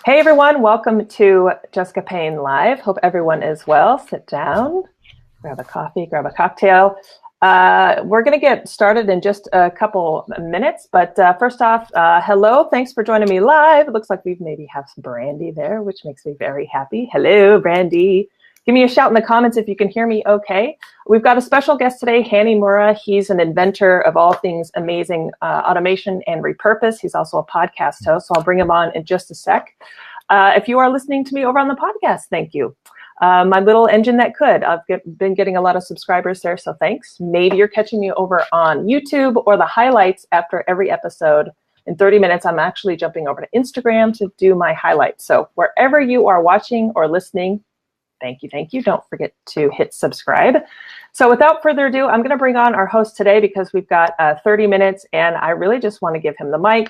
Hey everyone, welcome to Jessica Payne Live. Hope everyone is well. Sit down, grab a coffee, grab a cocktail. We're going to get started in just a couple minutes, but first off, hello, thanks for joining me live. It looks like we maybe have some Brandy there, which makes me very happy. Hello, Brandy. Give me a shout in the comments if you can hear me okay. We've got a special guest today, Hany Mora. He's an inventor of all things amazing automation and repurpose. He's also a podcast host, so I'll bring him on in just a sec. If you are listening to me over on the podcast, thank you. My little engine that could. I've been getting a lot of subscribers there, so thanks. Maybe you're catching me over on YouTube or the highlights after every episode. In 30 minutes, I'm actually jumping over to Instagram to do my highlights. So wherever you are watching or listening, thank you, thank you. Don't forget to hit subscribe. So without further ado, I'm going to bring on our host today because we've got 30 minutes, and I really just want to give him the mic.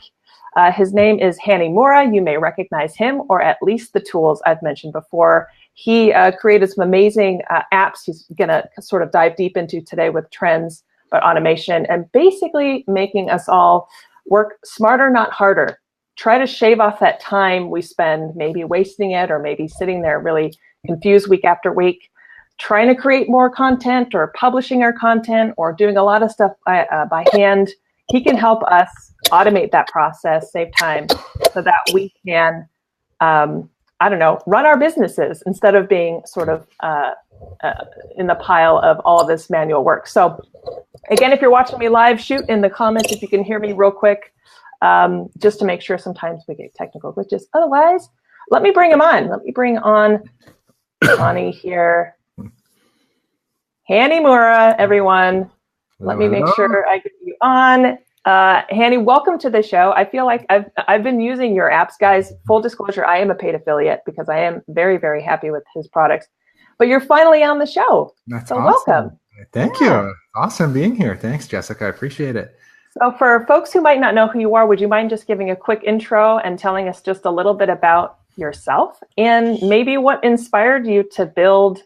His name is Hany Mora. You may recognize him or at least the tools I've mentioned before. He created some amazing apps he's going to sort of dive deep into today with trends, but automation, and basically making us all work smarter, not harder. Try to shave off that time we spend maybe wasting it or maybe sitting there really confused week after week, trying to create more content or publishing our content or doing a lot of stuff by hand. He can help us automate that process, save time so that we can, run our businesses instead of being sort of in the pile of all of this manual work. So again, if you're watching me live, shoot in the comments if you can hear me real quick, just to make sure. Sometimes we get technical glitches. Otherwise, let me bring him on. Let me bring on Hany here. Hany Mora, everyone. Let me make sure I get you on. Hany, welcome to the show. I feel like I've been using your apps, guys. Full disclosure, I am a paid affiliate because I am very, very happy with his products. But you're finally on the show. That's so awesome. Welcome. Thank you. Awesome being here. Thanks, Jessica. I appreciate it. So for folks who might not know who you are, would you mind just giving a quick intro and telling us just a little bit about yourself and maybe what inspired you to build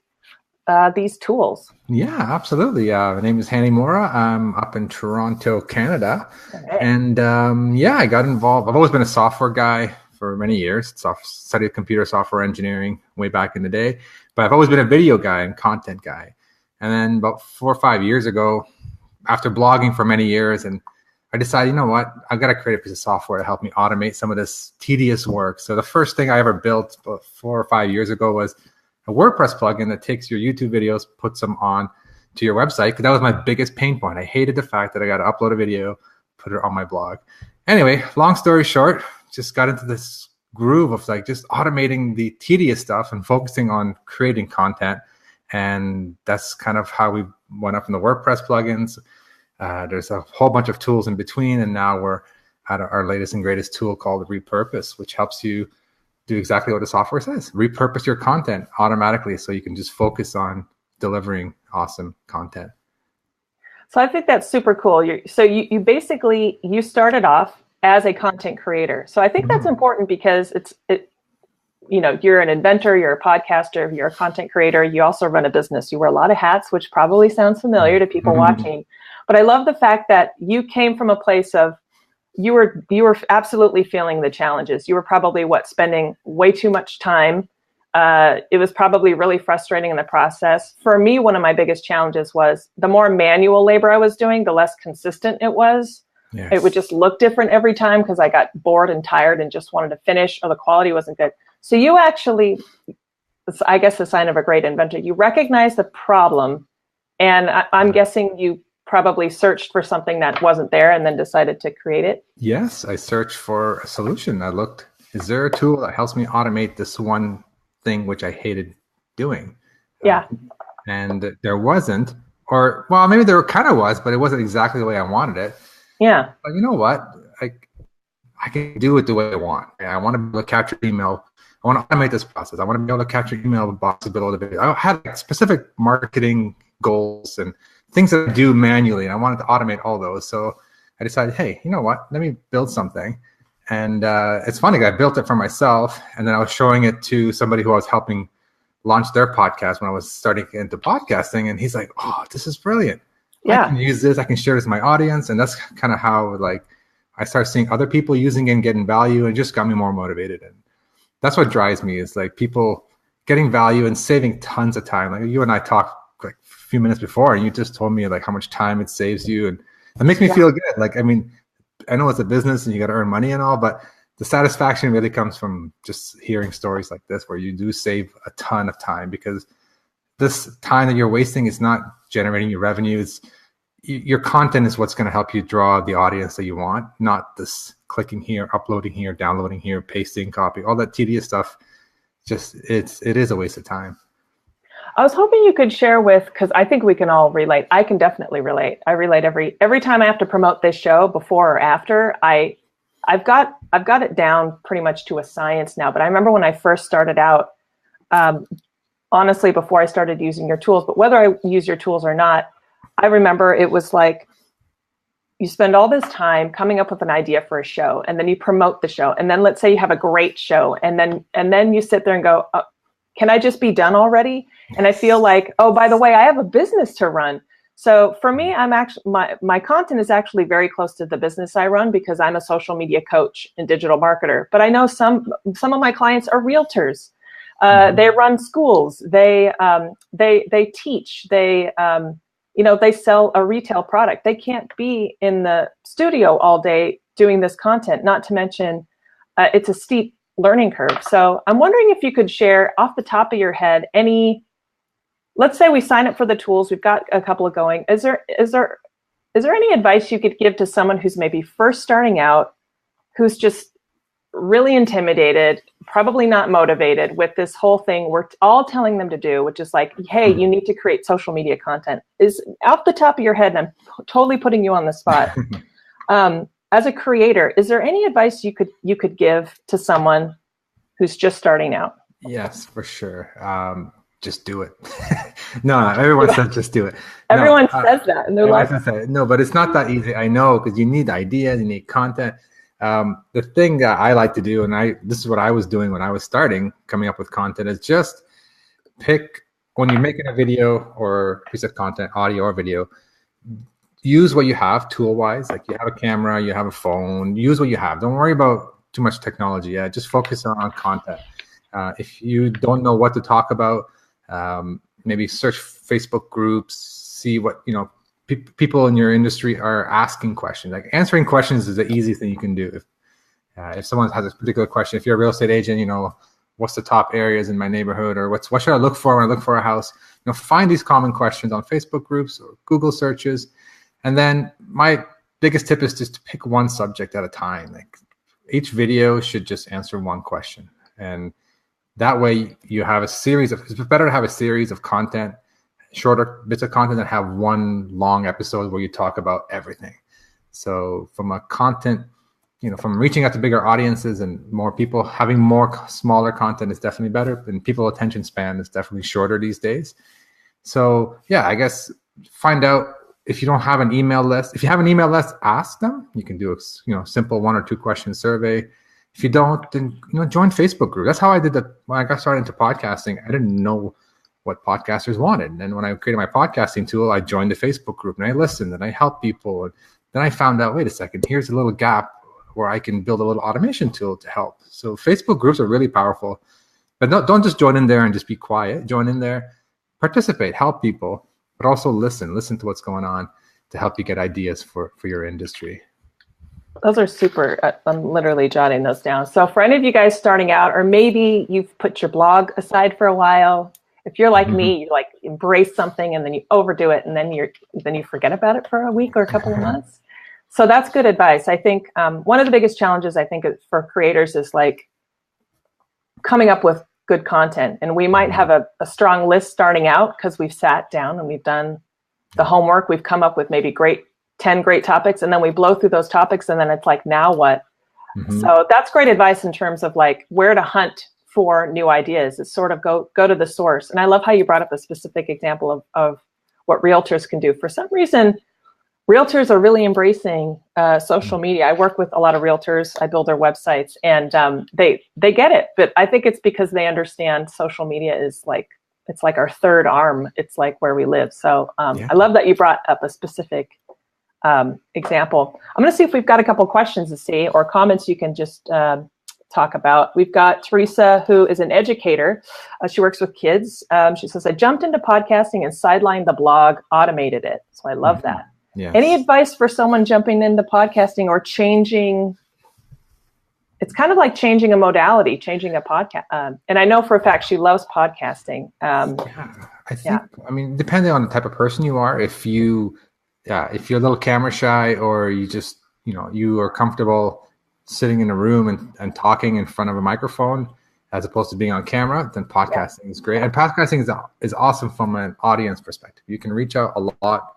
these tools? Yeah, absolutely. My name is Hany Mora. I'm up in Toronto, Canada. Right. And I got involved. I've always been a software guy for many years. Studied computer software engineering way back in the day. But I've always been a video guy and content guy. And then about 4 or 5 years ago, after blogging for many years, and I decided, you know what, I've got to create a piece of software to help me automate some of this tedious work. So the first thing I ever built about 4 or 5 years ago was a WordPress plugin that takes your YouTube videos, puts them on to your website, because that was my biggest pain point. I hated the fact that I got to upload a video, put it on my blog. Anyway, long story short, just got into this groove of like just automating the tedious stuff and focusing on creating content. And that's kind of how we went up in the WordPress plugins. There's a whole bunch of tools in between, and now we're at our latest and greatest tool called Repurpose, which helps you do exactly what the software says. Repurpose your content automatically so you can just focus on delivering awesome content. So I think that's super cool. You basically, you started off as a content creator. So I think that's important because you're an inventor, you're a podcaster, you're a content creator, you also run a business. You wear a lot of hats, which probably sounds familiar to people watching. But I love the fact that you came from a place of you were absolutely feeling the challenges. You were probably spending way too much time. It was probably really frustrating in the process. For me, one of my biggest challenges was the more manual labor I was doing, the less consistent it was. Yes. It would just look different every time because I got bored and tired and just wanted to finish, or the quality wasn't good. So you actually, I guess the sign of a great inventor, you recognize the problem, and I'm guessing you probably searched for something that wasn't there and then decided to create it. Yes, I searched for a solution. I looked, is there a tool that helps me automate this one thing which I hated doing? Yeah. And there wasn't, or well, maybe there kind of was, but it wasn't exactly the way I wanted it. Yeah. But you know what? I can do it the way I want. I want to be able to capture email. I want to automate this process. I want to be able to capture email box below the video. I had specific marketing goals and things that I do manually, and I wanted to automate all those. So I decided, hey, you know what? Let me build something. And it's funny, I built it for myself, and then I was showing it to somebody who I was helping launch their podcast when I was starting into podcasting, and he's like, oh, this is brilliant. Yeah. I can use this. I can share this with my audience. And that's kind of how I started seeing other people using it and getting value, and just got me more motivated. And that's what drives me, is like people getting value and saving tons of time. Like you and I talked like a few minutes before, and you just told me like how much time it saves you, and it makes me feel good. Like, I mean, I know it's a business and you got to earn money and all, but the satisfaction really comes from just hearing stories like this, where you do save a ton of time, because this time that you're wasting is not generating your revenue. It's your content is what's going to help you draw the audience that you want, not this clicking here, uploading here, downloading here, pasting, copy, all that tedious stuff. Just it is a waste of time. I was hoping you could share with, because I think we can all relate. I can definitely relate. I relate every time I have to promote this show, before or after. I've got it down pretty much to a science now. But I remember when I first started out, honestly, before I started using your tools, but whether I use your tools or not, I remember it was like, you spend all this time coming up with an idea for a show, and then you promote the show. And then let's say you have a great show, and then you sit there and go, oh, can I just be done already? And I feel like, oh, by the way, I have a business to run. So for me, I'm actually, my content is actually very close to the business I run, because I'm a social media coach and digital marketer. But I know some of my clients are realtors. They run schools. They teach. They sell a retail product. They can't be in the studio all day doing this content. Not to mention, it's a steep learning curve. So I'm wondering if you could share off the top of your head let's say we sign up for the tools. We've got a couple of going. Is there any advice you could give to someone who's maybe first starting out, who's just really intimidated, probably not motivated with this whole thing we're all telling them to do, which is like, hey, you need to create social media content? Is off the top of your head, and I'm totally putting you on the spot. As a creator, is there any advice you could give to someone who's just starting out? Yes, for sure. Just do it. No, everyone says just do it. Everyone says that, and they're like, no, but it's not that easy. I know, because you need ideas, you need content. The thing that I like to do, and this is what I was doing when I was starting coming up with content, is just pick, when you're making a video or piece of content, audio or video, use what you have tool-wise. Like, you have a camera, you have a phone, use what you have. Don't worry about too much technology. Yeah, just focus on content. If you don't know what to talk about, maybe search Facebook groups, see what, people in your industry are asking questions. Like, answering questions is the easiest thing you can do. If someone has a particular question, if you're a real estate agent, what's the top areas in my neighborhood, or what should I look for when I look for a house? Find these common questions on Facebook groups or Google searches. And then my biggest tip is just to pick one subject at a time. Like, each video should just answer one question. And that way you have it's better to have a series of content, shorter bits of content, than have one long episode where you talk about everything. So from a content, from reaching out to bigger audiences and more people, having more smaller content is definitely better. And people's attention span is definitely shorter these days. So yeah, I guess find out if you don't have an email list. If you have an email list, ask them. You can do a simple 1 or 2 question survey. If you don't, then join Facebook group. That's how I did that when I got started into podcasting. I didn't know what podcasters wanted. And then when I created my podcasting tool, I joined the Facebook group and I listened and I helped people. And then I found out, wait a second, here's a little gap where I can build a little automation tool to help. So Facebook groups are really powerful. But don't just join in there and just be quiet. Join in there, participate, help people, but also listen to what's going on to help you get ideas for your industry. Those are super. I'm literally jotting those down. So for any of you guys starting out, or maybe you've put your blog aside for a while, if you're like me, you like embrace something and then you overdo it, and then you forget about it for a week or a couple of months. So that's good advice. I think one of the biggest challenges I think for creators is like coming up with good content. And we might have a strong list starting out because we've sat down and we've done the homework. We've come up with maybe 10 great topics, and then we blow through those topics, and then it's like, now what? So that's great advice in terms of like where to hunt for new ideas. It's sort of go to the source. And I love how you brought up a specific example of what realtors can do. For some reason, realtors are really embracing social media. I work with a lot of realtors. I build their websites, and they get it. But I think it's because they understand social media is like, it's like our third arm. It's like where we live. So I love that you brought up a specific example. I'm going to see if we've got a couple questions to see, or comments you can just talk about. We've got Teresa, who is an educator. She works with kids. She says, I jumped into podcasting and sidelined the blog, automated it. So I love that. Yes. Any advice for someone jumping into podcasting or changing? It's kind of like changing a modality, changing a podcast. And I know for a fact she loves podcasting. I think, I mean, depending on the type of person you are, if you're a little camera shy, or you just, you are comfortable sitting in a room and talking in front of a microphone as opposed to being on camera, then podcasting is great. And podcasting is awesome from an audience perspective. You can reach out a lot,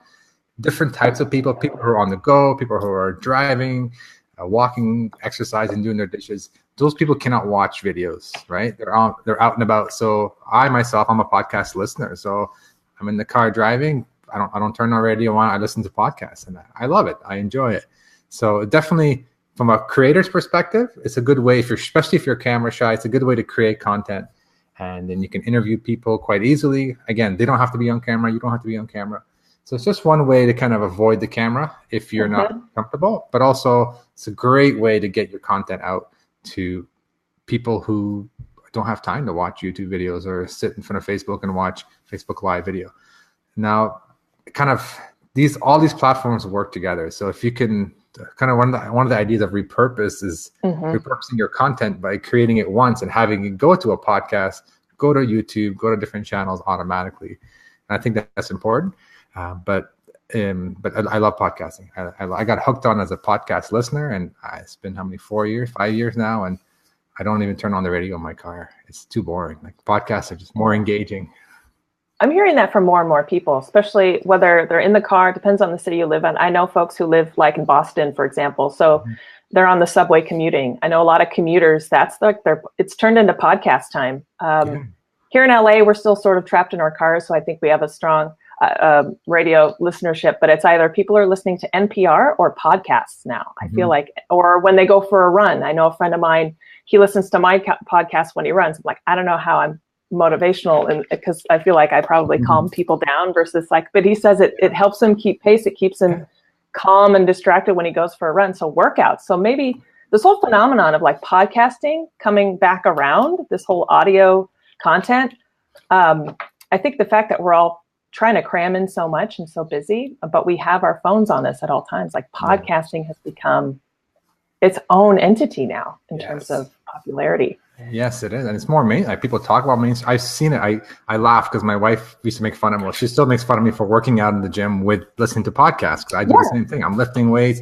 different types of people who are on the go, people who are driving, walking, exercising, doing their dishes. Those people cannot watch videos, right? They're out and about. So I'm a podcast listener. So I'm in the car driving. I don't turn on radio on. I listen to podcasts, and I love it. I enjoy it. So definitely, from a creator's perspective, it's a good way, especially if you're camera shy, it's a good way to create content, and then you can interview people quite easily. Again, they don't have to be on camera. You don't have to be on camera. So it's just one way to kind of avoid the camera if you're not comfortable, but also it's a great way to get your content out to people who don't have time to watch YouTube videos or sit in front of Facebook and watch Facebook Live video. Now, kind of all these platforms work together. So if you can, kind of one of the ideas of repurpose is repurposing your content by creating it once and having it go to a podcast, go to YouTube, go to different channels automatically. And I think that's important. But I love podcasting. I got hooked on as a podcast listener, and it's been 5 years now, and I don't even turn on the radio in my car. It's too boring. Like, podcasts are just more engaging. I'm hearing that from more and more people, especially whether they're in the car. It depends on the city you live in. I know folks who live like in Boston, for example. So they're on the subway commuting. I know a lot of commuters, it's turned into podcast time. Here in LA, we're still sort of trapped in our cars. So I think we have a strong radio listenership, but it's either people are listening to NPR or podcasts now. I feel like, or when they go for a run. I know a friend of mine, he listens to my podcast when he runs. I'm like, I don't know how I'm motivational, and because I feel like I probably calm people down versus but he says it helps him keep pace. It keeps him calm and distracted when he goes for a run. So workouts. So maybe this whole phenomenon of like podcasting coming back around, this whole audio content. I think the fact that we're all trying to cram in so much and so busy, but we have our phones on us at all times. Like, podcasting has become its own entity now in terms of popularity. Yes, it is. And it's more like people talk about mainstream. I've seen it. I laugh because my wife used to make fun of me. Well, she still makes fun of me for working out in the gym with listening to podcasts. Because I do the same thing. I'm lifting weights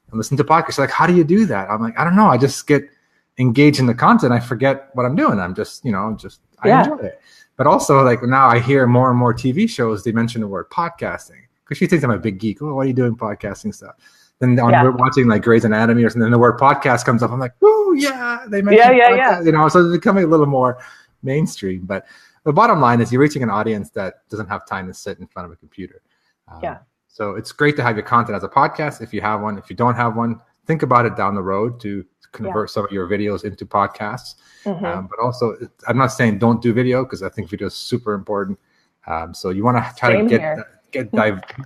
and listening to podcasts. She's like, how do you do that? I'm like, I don't know. I just get engaged in the content. I forget what I'm doing. I'm just, I enjoy it. But also, like, now I hear more and more TV shows, they mention the word podcasting. Because she thinks I'm a big geek. Oh, what are you doing podcasting stuff? Then we're watching like Grey's Anatomy or something, and the word podcast comes up. I'm like, oh yeah, they mentioned podcast. So it's becoming a little more mainstream. But the bottom line is, you're reaching an audience that doesn't have time to sit in front of a computer. So it's great to have your content as a podcast if you have one. If you don't have one, think about it down the road to convert some of your videos into podcasts. But also, I'm not saying don't do video, because I think video is super important. So you want to try to get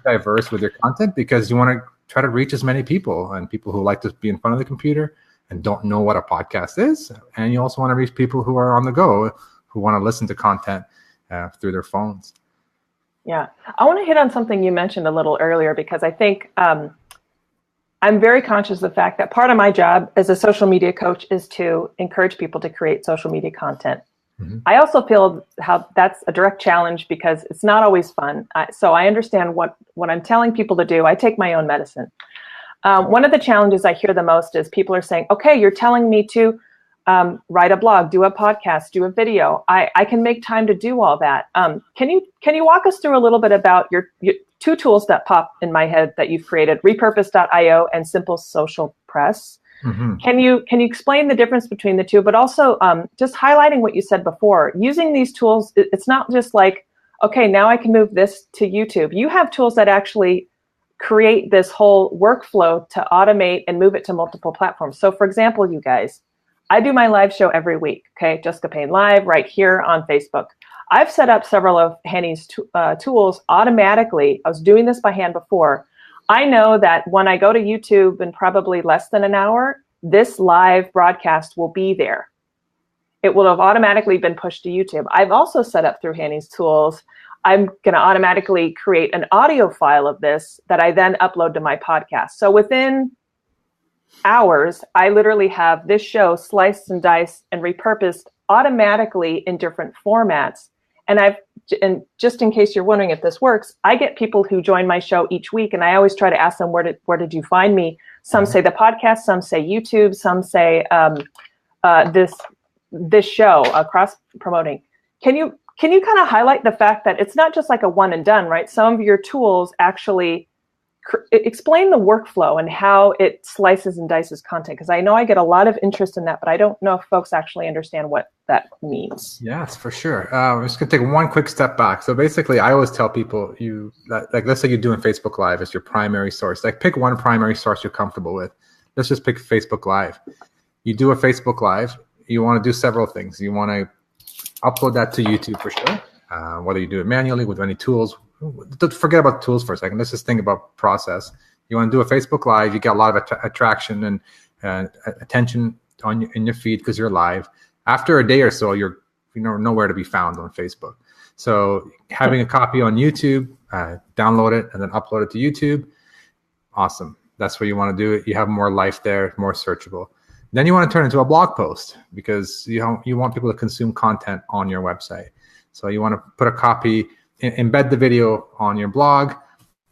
diverse with your content, because you want to try to reach as many people, and people who like to be in front of the computer and don't know what a podcast is. And you also want to reach people who are on the go, who want to listen to content through their phones. Yeah. I want to hit on something you mentioned a little earlier, because I think I'm very conscious of the fact that part of my job as a social media coach is to encourage people to create social media content. I also feel how that's a direct challenge, because it's not always fun. So I understand what I'm telling people to do. I take my own medicine. One of the challenges I hear the most is people are saying, okay, you're telling me to write a blog, do a podcast, do a video. I can make time to do all that. Can you walk us through a little bit about your two tools that pop in my head that you've created, Repurpose.io and Simple Social Press? Can you explain the difference between the two, but also just highlighting what you said before? Using these tools, it's not just like, okay, now I can move this to YouTube. You have tools that actually create this whole workflow to automate and move it to multiple platforms. So for example, you guys, I do my live show every week, okay? Jessica Payne Live right here on Facebook. I've set up several of Hany's tools automatically. I was doing this by hand before. I know that when I go to YouTube in probably less than an hour, this live broadcast will be there. It will have automatically been pushed to YouTube. I've also set up through Hany's tools, I'm going to automatically create an audio file of this that I then upload to my podcast. So within hours, I literally have this show sliced and diced and repurposed automatically in different formats. And just in case you're wondering if this works, I get people who join my show each week, and I always try to ask them, where did you find me? Some say the podcast, some say YouTube, some say this show, cross promoting. Can you kind of highlight the fact that it's not just like a one and done, right? Some of your tools actually explain the workflow and how it slices and dices content, because I know I get a lot of interest in that, but I don't know if folks actually understand what that means. Yes, for sure. I'm just going to take one quick step back. So basically, I always tell people like, let's say you're doing Facebook Live as your primary source. Like, pick one primary source you're comfortable with. Let's just pick Facebook Live. You do a Facebook Live. You want to do several things. You want to upload that to YouTube for sure. Whether you do it manually with any tools. Forget about tools for a second. Let's just think about process. You want to do a Facebook Live. You get a lot of attraction and attention in your feed because you're live. After a day or so, you're nowhere to be found on Facebook. So having a copy on YouTube, download it and then upload it to YouTube. Awesome. That's where you want to do it. You have more life there, more searchable. Then you want to turn it into a blog post because you want people to consume content on your website. So you want to put a copy, embed the video on your blog.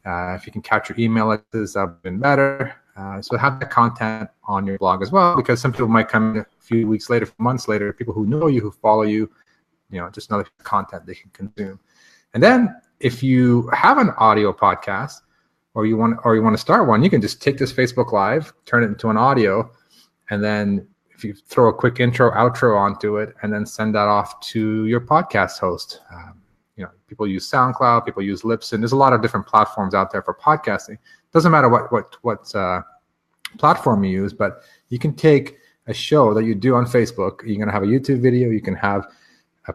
If you can capture email addresses, that would have been better. So have the content on your blog as well, because some people might come a few weeks later, months later, people who know you, who follow you, just another content they can consume. And then if you have an audio podcast or you want to start one, you can just take this Facebook Live, turn it into an audio, and then if you throw a quick intro, outro onto it, and then send that off to your podcast host. People use SoundCloud, people use Libsyn. There's a lot of different platforms out there for podcasting. Doesn't matter what platform you use, but you can take a show that you do on Facebook. You're going to have a YouTube video, you can have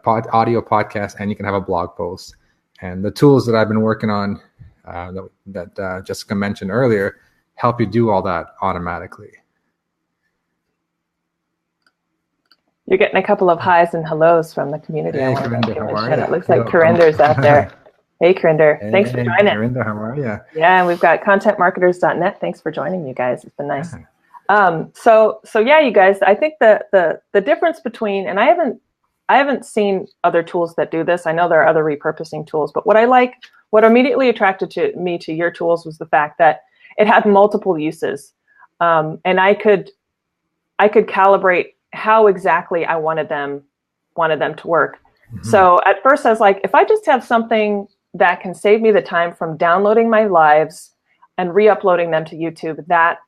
audio podcast, and you can have a blog post. And the tools that I've been working on that Jessica mentioned earlier help you do all that automatically. You're getting a couple of highs and hellos from the community. Hey, Karinder, how are you? It looks like Karinder's out there. Hey, Karinder. Thanks for joining. Karinder, how are you? Yeah, and we've got contentmarketers.net. Thanks for joining, you guys. It's been nice. So yeah, you guys, I think the difference between, and I haven't seen other tools that do this. I know there are other repurposing tools, but what immediately attracted me to your tools was the fact that it had multiple uses. And I could calibrate how exactly I wanted them to work. Mm-hmm. So at first I was like, if I just have something that can save me the time from downloading my lives and re-uploading them to YouTube, that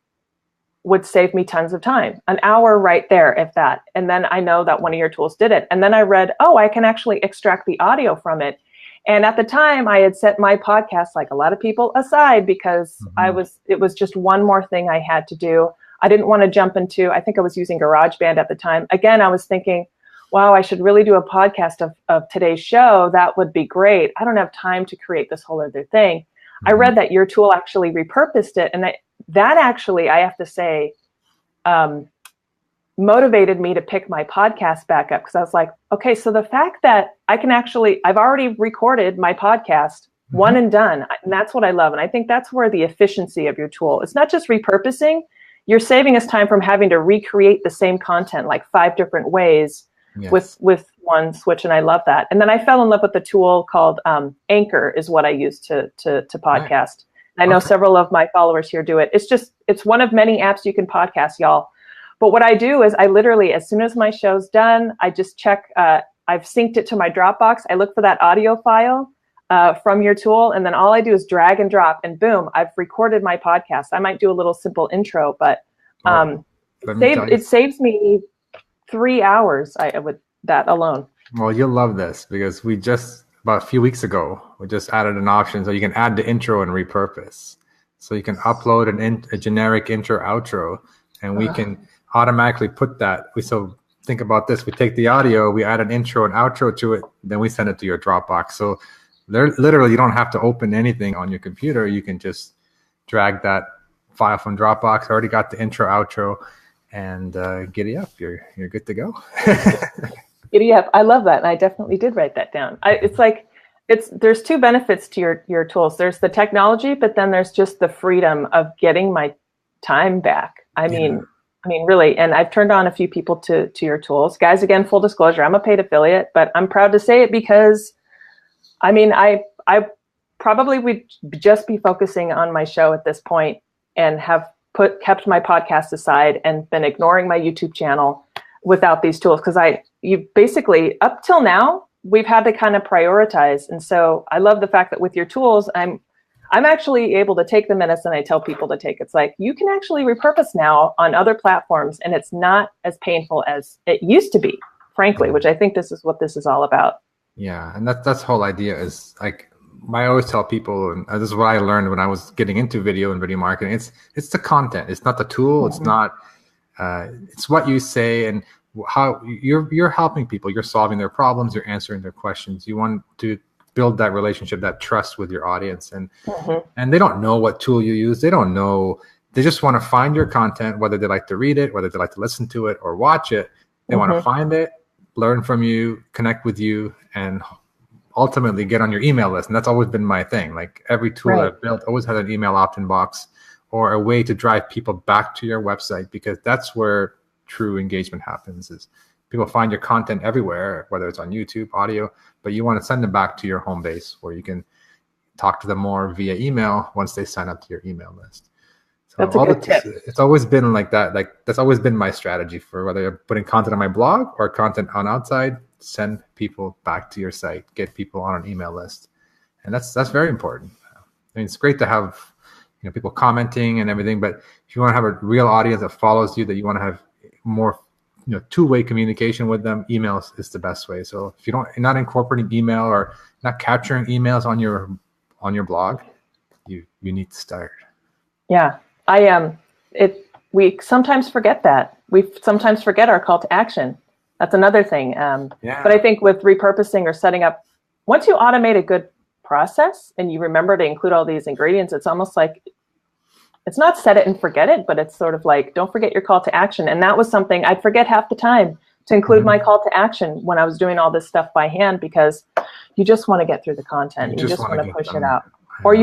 would save me tons of time, an hour right there, if that. And then I know that one of your tools did it. And then I read, I can actually extract the audio from it. And at the time I had set my podcast, like a lot of people, aside because mm-hmm. it was just one more thing I had to do. I didn't want to jump into, I think I was using GarageBand at the time. Again, I was thinking, wow, I should really do a podcast of today's show. That would be great. I don't have time to create this whole other thing. Mm-hmm. I read that your tool actually repurposed it. And that actually, I have to say, motivated me to pick my podcast back up. Because I was like, okay, so the fact that I've already recorded my podcast, mm-hmm. one and done. And that's what I love. And I think that's where the efficiency of your tool, it's not just repurposing. You're saving us time from having to recreate the same content like 5 different ways yes. with one switch, and I love that. And then I fell in love with the tool called Anchor is what I use to podcast. Right. I know several of my followers here do it. It's one of many apps you can podcast, y'all. But what I do is I literally, as soon as my show's done, I just check, I've synced it to my Dropbox. I look for that audio file from your tool, and then all I do is drag and drop, and boom, I've recorded my podcast. I might do a little simple intro, but it saves me 3 hours with that alone. Well, you'll love this because about a few weeks ago, we just added an option so you can add the intro and repurpose. So you can upload a generic intro outro, and we can automatically put that. So think about this. We take the audio, we add an intro and outro to it, then we send it to your Dropbox. So literally, you don't have to open anything on your computer. You can just drag that file from Dropbox. I already got the intro, outro, and giddy up. You're good to go. Giddy up. I love that. And I definitely did write that down. It's like, there's two benefits to your tools. There's the technology, but then there's just the freedom of getting my time back. I mean, really. And I've turned on a few people to your tools. Guys, again, full disclosure, I'm a paid affiliate, but I'm proud to say it because, I mean, I probably would just be focusing on my show at this point and have kept my podcast aside and been ignoring my YouTube channel without these tools. Because you basically, up till now, we've had to kind of prioritize. And so I love the fact that with your tools, I'm actually able to take the minutes and I tell people to take. It's like, you can actually repurpose now on other platforms and it's not as painful as it used to be, frankly, which I think this is what this is all about. Yeah. And that's the whole idea is like, I always tell people, and this is what I learned when I was getting into video and video marketing. It's the content. It's not the tool. It's not. It's what you say and how you're helping people. You're solving their problems. You're answering their questions. You want to build that relationship, that trust with your audience, and they don't know what tool you use. They don't know. They just want to find your content, whether they like to read it, whether they like to listen to it or watch it. They want to find it, learn from you, connect with you, and ultimately get on your email list. And that's always been my thing. Like every tool I've built always had an email opt-in box or a way to drive people back to your website, because that's where true engagement happens. Is people find your content everywhere, whether it's on YouTube, audio, but you want to send them back to your home base where you can talk to them more via email once they sign up to your email list. So that's a good tip. It's always been like that. Like that's always been my strategy for whether you're putting content on my blog or content on outside. Send people back to your site, get people on an email list. And that's very important. I mean, it's great to have, people commenting and everything, but if you want to have a real audience that follows you, that you want to have more, two-way communication with them, emails is the best way. So if you're not incorporating email or not capturing emails on your blog, you need to start. Yeah. We sometimes forget that. We sometimes forget our call to action. That's another thing. But I think with repurposing or setting up, once you automate a good process and you remember to include all these ingredients, it's almost like, it's not set it and forget it, but it's sort of like, don't forget your call to action. And that was something I'd forget half the time to include my call to action when I was doing all this stuff by hand, because you just want to get through the content. You just want to push it out. Or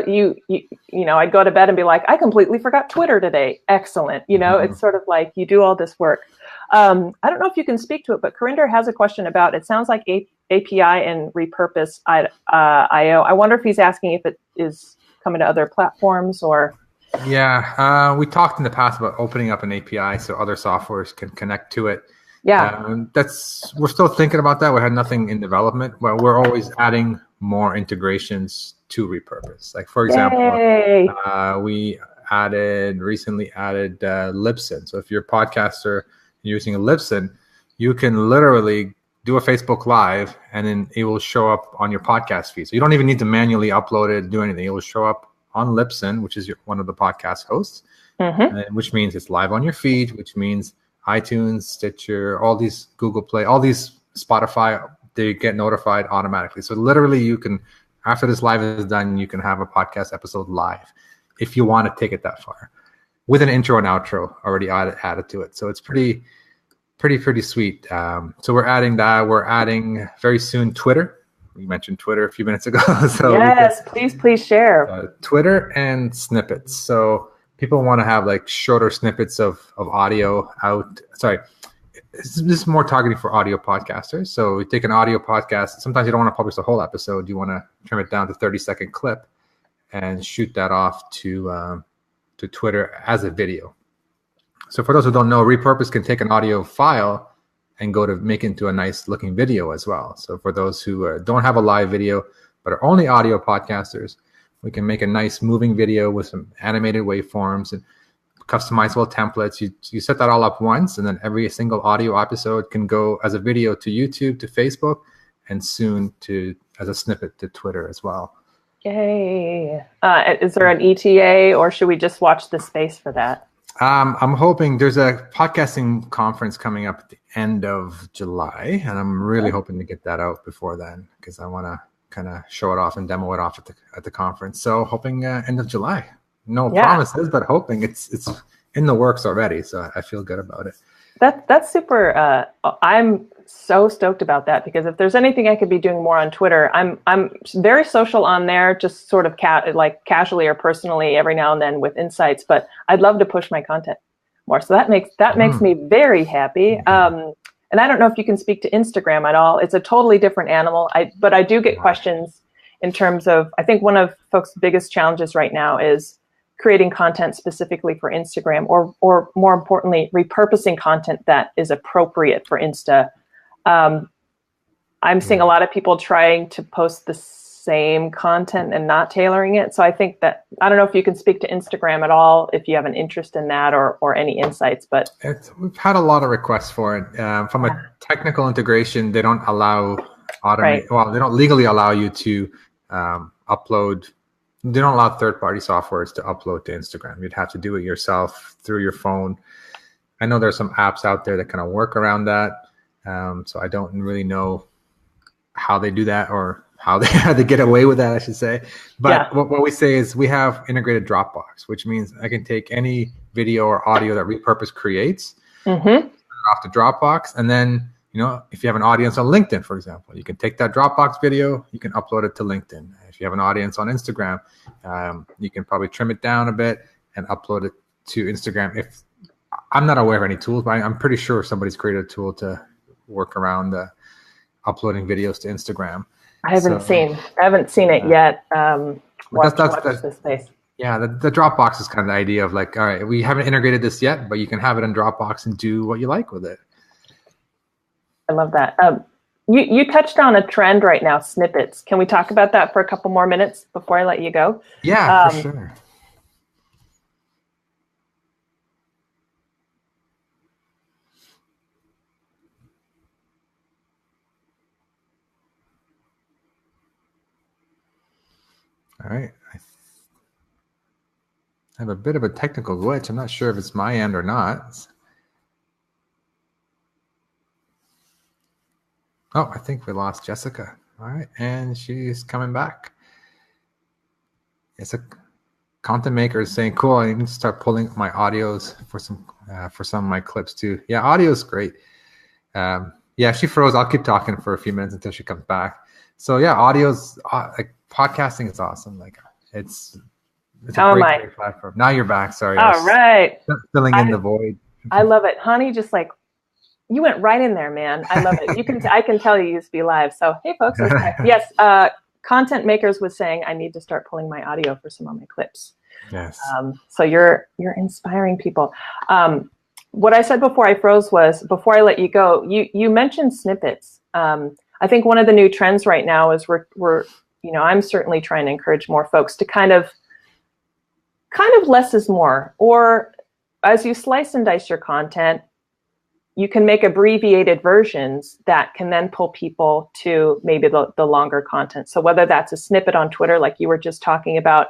I'd go to bed and be like, I completely forgot Twitter today. Excellent. It's sort of like you do all this work. I don't know if you can speak to it, but Corinder has a question about, it sounds like API and Repurpose IO. I wonder if he's asking if it is coming to other platforms or. Yeah, we talked in the past about opening up an API so other softwares can connect to it. Yeah, we're still thinking about that. We had nothing in development, but we're always adding more integrations to Repurpose. Like for example, we recently added Libsyn. So if you're a podcaster using a Libsyn, you can literally do a Facebook Live and then it will show up on your podcast feed. So you don't even need to manually upload it, do anything. It will show up on Libsyn, which is one of the podcast hosts, which means it's live on your feed, which means iTunes, Stitcher, all these Google Play, all these Spotify, they get notified automatically. So literally you can, after this live is done, you can have a podcast episode live if you want to take it that far with an intro and outro already added to it. So it's pretty sweet. So we're adding that. We're adding very soon Twitter. We mentioned Twitter a few minutes ago. So yes, please share. Twitter and snippets. So people want to have like shorter snippets of audio out. Sorry, this is more targeting for audio podcasters. So we take an audio podcast. Sometimes you don't want to publish the whole episode. You want to trim it down to 30-second clip and shoot that off to Twitter as a video. So for those who don't know, Repurpose can take an audio file and go to make into a nice looking video as well. So for those who don't have a live video, but are only audio podcasters, we can make a nice moving video with some animated waveforms and customizable templates. You set that all up once, and then every single audio episode can go as a video to YouTube, to Facebook, and soon as a snippet to Twitter as well. Yay. Is there an ETA, or should we just watch the space for that? I'm hoping there's a podcasting conference coming up at the end of July, and I'm really hoping to get that out before then, because I want to kind of show it off and demo it off at the conference. So hoping end of July. No promises, but hoping it's in the works already. So I feel good about it. That's super. I'm so stoked about that, because if there's anything I could be doing more on Twitter, I'm very social on there, just sort of like casually or personally every now and then with insights. But I'd love to push my content more. So that makes me very happy. And I don't know if you can speak to Instagram at all. It's a totally different animal. But I do get questions in terms of, I think one of folks' biggest challenges right now is creating content specifically for Instagram, or more importantly, repurposing content that is appropriate for Insta. I'm seeing a lot of people trying to post the same content and not tailoring it. So I think that, I don't know if you can speak to Instagram at all, if you have an interest in that, or any insights, but we've had a lot of requests for it. From a technical integration, they don't allow automate. Well, they don't legally allow you to upload. They don't allow third-party softwares to upload to Instagram. You'd have to do it yourself through your phone. I know there's some apps out there that kind of work around that. So I don't really know how they do that, or how they get away with that, I should say. But what we say is we have integrated Dropbox, which means I can take any video or audio that Repurpose creates off the Dropbox, and then, if you have an audience on LinkedIn, for example, you can take that Dropbox video, you can upload it to LinkedIn. If you have an audience on Instagram, you can probably trim it down a bit and upload it to Instagram. If I'm not aware of any tools, but I'm pretty sure somebody's created a tool to work around uploading videos to Instagram. I haven't seen it yet. Watch this space. Yeah, the Dropbox is kind of the idea of like, all right, we haven't integrated this yet, but you can have it in Dropbox and do what you like with it. I love that. You touched on a trend right now, snippets. Can we talk about that for a couple more minutes before I let you go? Yeah, for sure. All right. I have a bit of a technical glitch. I'm not sure if it's my end or not. Oh, I think we lost Jessica. All right, and she's coming back. It's a content maker is saying, "Cool, I need to start pulling my audios for some of my clips too." Yeah, audio is great. Yeah, she froze. I'll keep talking for a few minutes until she comes back. So yeah, audio's like podcasting is awesome. Like it's How a am I? great platform. Now you're back. Sorry. All right. Filling in the void. I love it. Hany, just like, you went right in there, man. I love it. I can tell you used to be live. So, hey, folks. Yes, content makers was saying I need to start pulling my audio for some of my clips. Yes. So you're inspiring people. What I said before I froze was, before I let you go, you mentioned snippets. I think one of the new trends right now is I'm certainly trying to encourage more folks to kind of less is more, or as you slice and dice your content, you can make abbreviated versions that can then pull people to maybe the longer content. So whether that's a snippet on Twitter, like you were just talking about,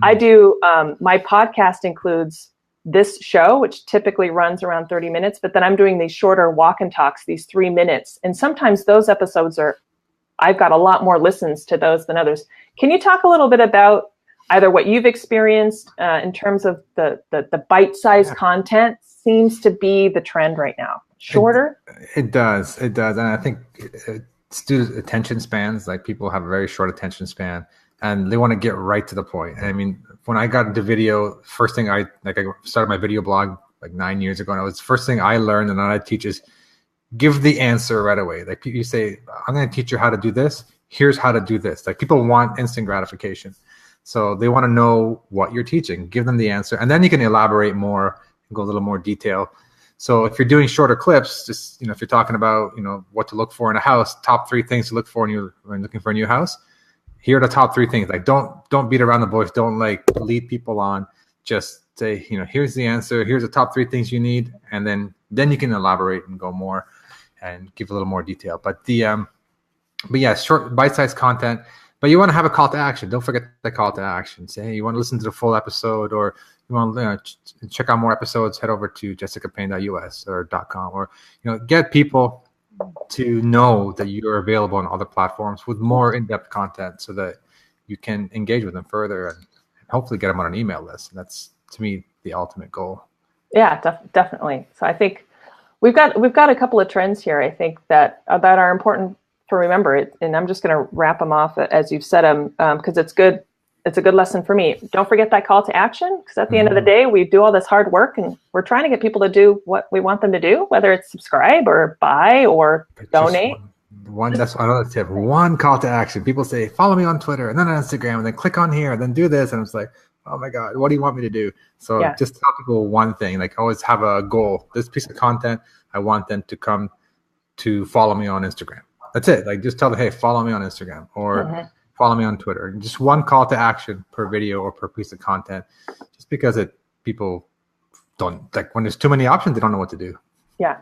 I do, my podcast includes this show, which typically runs around 30 minutes, but then I'm doing these shorter walk and talks, these 3 minutes. And sometimes those episodes I've got a lot more listens to those than others. Can you talk a little bit about either what you've experienced in terms of the bite-sized content seems to be the trend right now? Shorter? It does. And I think it's due to attention spans. Like, people have a very short attention span and they want to get right to the point. I mean, when I got into video, first thing I started my video blog like 9 years ago, and it was the first thing I learned and I teach is give the answer right away. Like, you say, I'm going to teach you how to do this. Here's how to do this. Like, people want instant gratification. So they want to know what you're teaching. Give them the answer. And then you can elaborate more and go a little more detail. So if you're doing shorter clips, just, if you're talking about, what to look for in a house, top 3 things to look for when looking for a new house, here are the top 3 things. Like, don't beat around the bush. Don't lead people on. Just say, here's the answer. Here's the top 3 things you need. And then you can elaborate and go more and give a little more detail. But short bite-sized content. But you want to have a call to action. Don't forget the call to action. Say, hey, you want to listen to the full episode, or you want to check out more episodes, head over to jessicapayne.us or .com, or get people to know that you're available on other platforms with more in-depth content, so that you can engage with them further and hopefully get them on an email list. And that's, to me, the ultimate goal. Yeah, definitely. So I think we've got a couple of trends here. I think that are important to remember. And I'm just going to wrap them off as you've said them because it's good. It's a good lesson for me. Don't forget that call to action because at the end of the day, we do all this hard work and we're trying to get people to do what we want them to do, whether it's subscribe or buy or But just donate. one that's another tip. One call to action. People say, follow me on Twitter and then on Instagram and then click on here and then do this. And it's like, oh my God, what do you want me to do? So Yeah. just tell people one thing, like always have a goal. This piece of content, I want them to come to follow me on Instagram. That's it. Like just tell them, hey, follow me on Instagram or follow me on Twitter. And just one call to action per video or per piece of content, just because people don't, like when there's too many options, they don't know what to do. Yeah.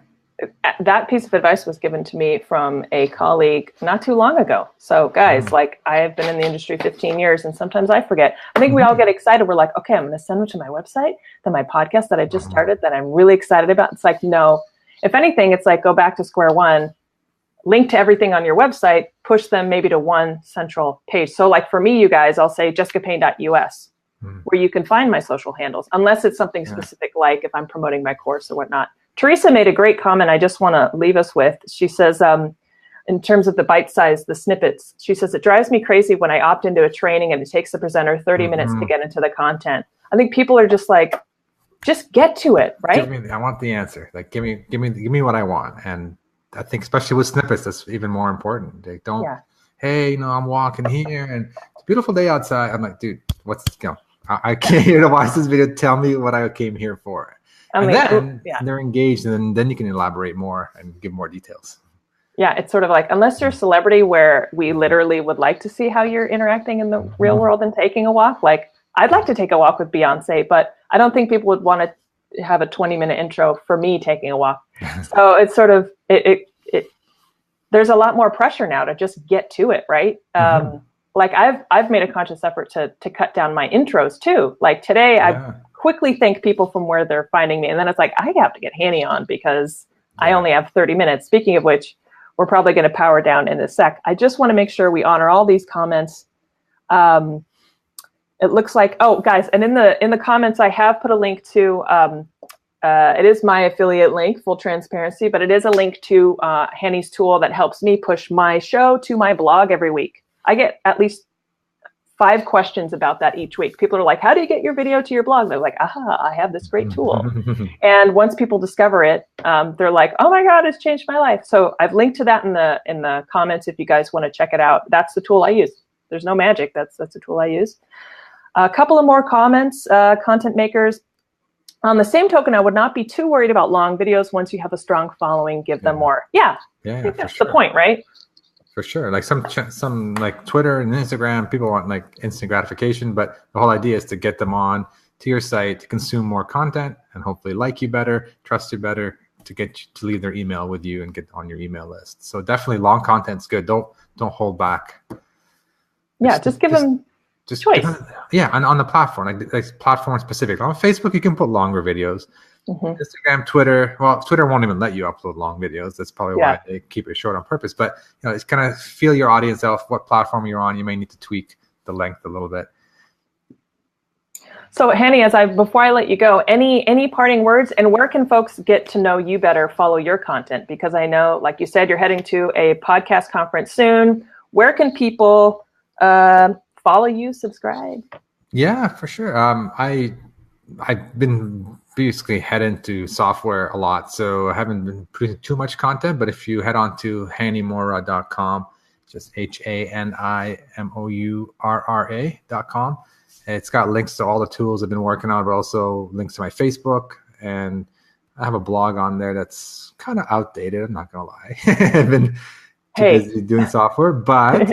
That piece of advice was given to me from a colleague not too long ago. So guys, like I have been in the industry 15 years and sometimes I forget. I think we all get excited. We're like, okay, I'm going to send them to my website, then my podcast that I just started that I'm really excited about. It's like, no, if anything, it's like go back to square one, link to everything on your website, push them maybe to one central page. So like for me, you guys, I'll say jessicapayne.us where you can find my social handles, unless it's something specific, like if I'm promoting my course or whatnot. Teresa made a great comment I just want to leave us with. She says, in terms of the bite-sized, the snippets, she says, it drives me crazy when I opt into a training and it takes the presenter 30 minutes to get into the content. I think people are just like, just get to it, right? I want the answer. Like, give me what I want. And I think especially with snippets, that's even more important. They don't, hey, I'm walking here and it's a beautiful day outside. I'm like, dude, what's this? I came here to watch this video. Tell me what I came here for. And then they're engaged, and then you can elaborate more and give more details. Yeah, it's sort of like, unless you're a celebrity where we literally would like to see how you're interacting in the real world and taking a walk. Like, I'd like to take a walk with Beyonce, but I don't think people would want to have a 20-minute intro for me taking a walk. So it's sort of, there's a lot more pressure now to just get to it, right? Like I've made a conscious effort to cut down my intros too. Like today, I quickly thank people from where they're finding me. And then it's like, I have to get Hany on because I only have 30 minutes. Speaking of which, we're probably going to power down in a sec. I just want to make sure we honor all these comments. It looks like, oh guys, and in the comments, I have put a link to, it is my affiliate link, full transparency, but it is a link to Hany's tool that helps me push my show to my blog every week. I get at least 5 questions about that each week. People are like, how do you get your video to your blog? They're like, aha, I have this great tool. And once people discover it, they're like, oh my God, it's changed my life. So I've linked to that in the comments if you guys want to check it out. That's the tool I use. There's no magic. That's the tool I use. A couple of more comments, content makers. On the same token, I would not be too worried about long videos. Once you have a strong following, give them more. I think that's the point, right? For sure. Like some like Twitter and Instagram, people want like instant gratification, but the whole idea is to get them on to your site, to consume more content and hopefully like you better, trust you better, to get you to leave their email with you and get on your email list. So definitely long content's good. Don't hold back. Yeah, just give them choice. And on the platform, like platform specific. On Facebook, you can put longer videos. Instagram, Twitter. Well, Twitter won't even let you upload long videos. That's probably why they keep it short on purpose. But it's kind of feel your audience out. What platform you're on, you may need to tweak the length a little bit. So, Hany, before I let you go, any parting words, and where can folks get to know you better, follow your content? Because I know, like you said, you're heading to a podcast conference soon. Where can people follow you, subscribe? Yeah, for sure. I've been basically head into software a lot, so I haven't been producing too much content. But if you head on to hanymora.com, just HANIMOURRA.com, it's got links to all the tools I've been working on, but also links to my Facebook, and I have a blog on there that's kind of outdated. I'm not gonna lie. I've been too busy doing software, but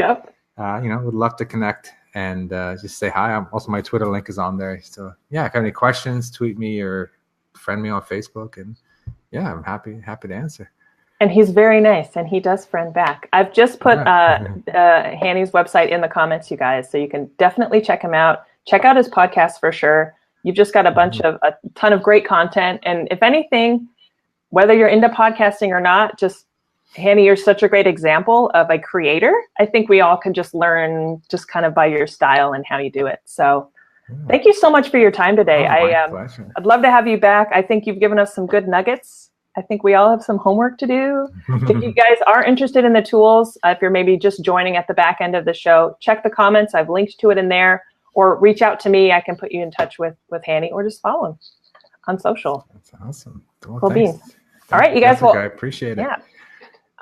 would love to connect and just say hi. Also, my Twitter link is on there. So if you have any questions, tweet me or friend me on Facebook, and I'm happy to answer. And he's very nice, and he does friend back. I've just put Hany's website in the comments, you guys, so you can definitely check him out. Check out his podcast for sure. You've just got a ton of great content, and if anything, whether you're into podcasting or not, just Hany, you're such a great example of a creator. I think we all can just learn just kind of by your style and how you do it. So Thank you so much for your time today. My pleasure. I'd love to have you back. I think you've given us some good nuggets. I think we all have some homework to do. If you guys are interested in the tools, if you're maybe just joining at the back end of the show, check the comments. I've linked to it in there, or reach out to me. I can put you in touch with Hany, or just follow him on social. That's awesome. Well, cool beans. All right, you guys. Well, I appreciate it. Yeah.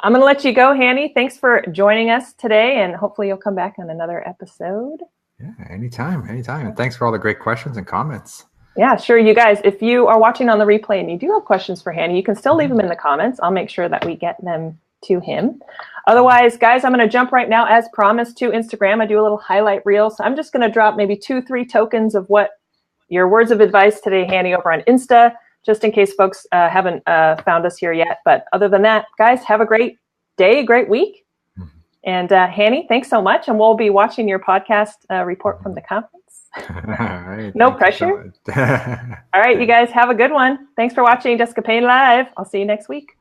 I'm going to let you go, Hany. Thanks for joining us today, and hopefully you'll come back on another episode. Yeah, anytime. And thanks for all the great questions and comments. Yeah, sure. You guys, if you are watching on the replay and you do have questions for Hany, you can still leave them in the comments. I'll make sure that we get them to him. Otherwise, guys, I'm going to jump right now, as promised, to Instagram. I do a little highlight reel. So I'm just going to drop maybe 2-3 tokens of what your words of advice today, Hany, over on Insta, just in case folks haven't found us here yet. But other than that, guys, have a great day, great week. And Hany, thanks so much. And we'll be watching your podcast report from the conference. All right, no pressure. So all right, you guys have a good one. Thanks for watching Jessica Payne Live. I'll see you next week.